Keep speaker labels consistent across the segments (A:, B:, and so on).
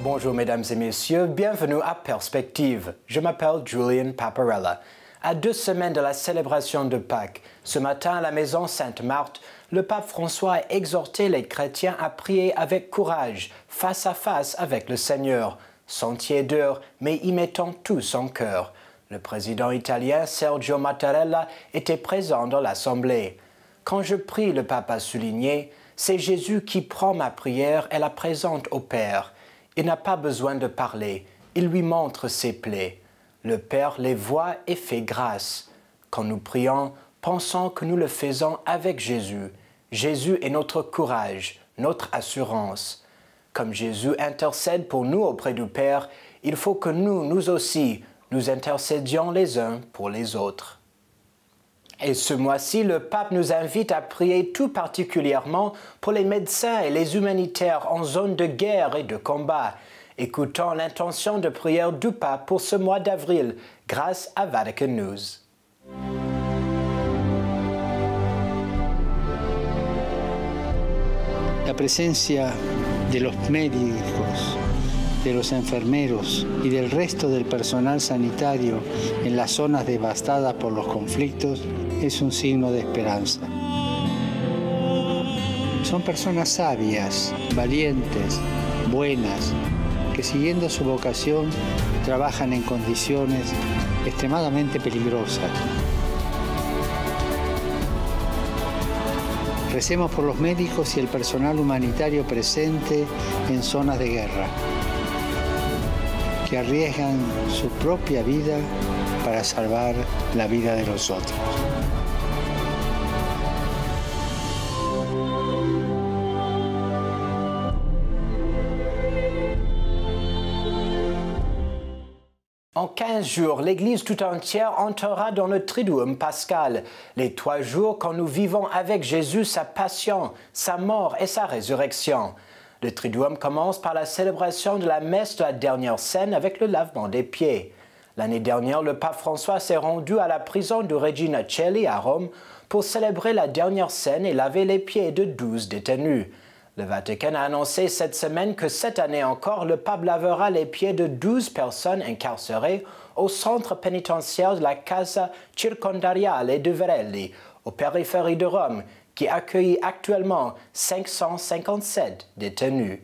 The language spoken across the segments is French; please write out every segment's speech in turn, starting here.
A: Bonjour mesdames et messieurs, bienvenue à Perspective. Je m'appelle Julian Paparella. À 2 semaines de la célébration de Pâques, ce matin à la maison Sainte-Marthe, le pape François a exhorté les chrétiens à prier avec courage, face à face avec le Seigneur, sans tiédeur, mais y mettant tout son cœur. Le président italien Sergio Mattarella était présent dans l'Assemblée. Quand je prie, le pape a souligné, c'est Jésus qui prend ma prière et la présente au Père. Il n'a pas besoin de parler, il lui montre ses plaies. Le Père les voit et fait grâce. Quand nous prions, pensons que nous le faisons avec Jésus. Jésus est notre courage, notre assurance. Comme Jésus intercède pour nous auprès du Père, il faut que nous aussi, nous intercédions les uns pour les autres. Et ce mois-ci, le pape nous invite à prier tout particulièrement pour les médecins et les humanitaires en zone de guerre et de combat. Écoutons l'intention de prière du pape pour ce mois d'avril, grâce à Vatican News.
B: La presencia de los médicos, de los enfermeros y del resto del personal sanitario en las zonas devastadas por los conflictos es un signo de esperanza. Son personas sabias, valientes, buenas, que siguiendo su vocación trabajan en condiciones extremadamente peligrosas. Recemos por los médicos y el personal humanitario presente en zonas de guerra, que arriesgan su propia vida para salvar la vida de los otros.
A: En 15 jours, l'Église tout entière entrera dans le Triduum pascal, les 3 jours quand nous vivons avec Jésus sa passion, sa mort et sa résurrection. Le Triduum commence par la célébration de la messe de la dernière scène avec le lavement des pieds. L'année dernière, le pape François s'est rendu à la prison de Regina Coeli à Rome pour célébrer la dernière scène et laver les pieds de 12 détenus. Le Vatican a annoncé cette semaine que cette année encore, le pape lavera les pieds de 12 personnes incarcérées au centre pénitentiaire de la Casa Circondariale de Verelli, aux périphéries de Rome, qui accueille actuellement 557 détenus.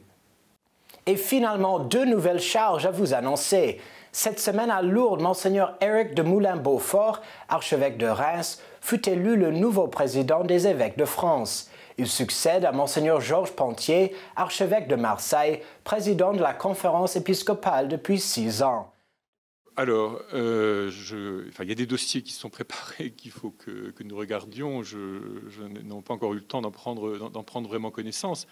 A: Et finalement, 2 nouvelles charges à vous annoncer. Cette semaine à Lourdes, Monseigneur Éric de Moulin-Beaufort, archevêque de Reims, fut élu le nouveau président des évêques de France. Il succède à Monseigneur Georges Pontier, archevêque de Marseille, président de la conférence épiscopale depuis 6 ans.
C: Alors, il y a des dossiers qui sont préparés qu'il faut que nous regardions. Je n'ai pas encore eu le temps d'en prendre vraiment connaissance.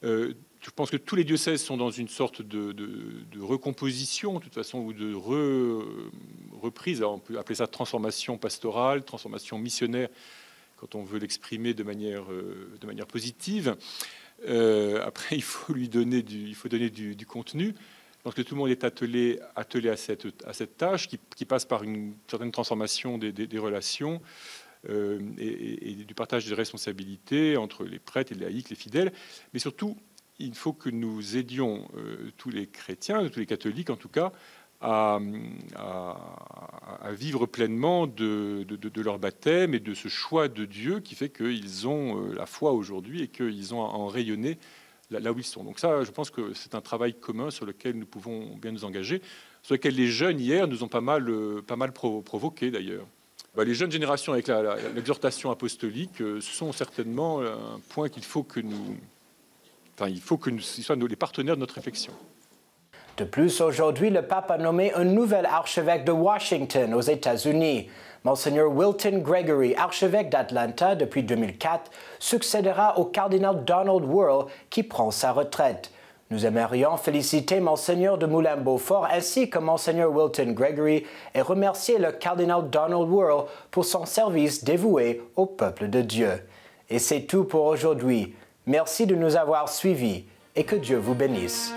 C: Je pense que tous les diocèses sont dans une sorte de recomposition, de toute façon, ou de reprise. Alors, on peut appeler ça transformation pastorale, transformation missionnaire, quand on veut l'exprimer de manière positive. Après, il faut donner du contenu. Je pense que tout le monde est attelé à cette tâche qui passe par une certaine transformation des relations et du partage des responsabilités entre les prêtres et les laïcs, les fidèles. Mais surtout, il faut que nous aidions tous les chrétiens, tous les catholiques en tout cas, à vivre pleinement de leur baptême et de ce choix de Dieu qui fait qu'ils ont la foi aujourd'hui et qu'ils ont à en rayonner là où ils sont. Donc ça, je pense que c'est un travail commun sur lequel nous pouvons bien nous engager, sur lequel les jeunes hier nous ont pas mal provoqué d'ailleurs. Les jeunes générations avec l'exhortation apostolique sont certainement un point qu'il faut que nous... ils soient les partenaires de notre réflexion.
A: De plus, aujourd'hui, le pape a nommé un nouvel archevêque de Washington, aux États-Unis. Monseigneur Wilton Gregory, archevêque d'Atlanta depuis 2004, succédera au cardinal Donald Wuerl qui prend sa retraite. Nous aimerions féliciter Monseigneur de Moulin-Beaufort ainsi que Monseigneur Wilton Gregory et remercier le cardinal Donald Wuerl pour son service dévoué au peuple de Dieu. Et c'est tout pour aujourd'hui. Merci de nous avoir suivis et que Dieu vous bénisse.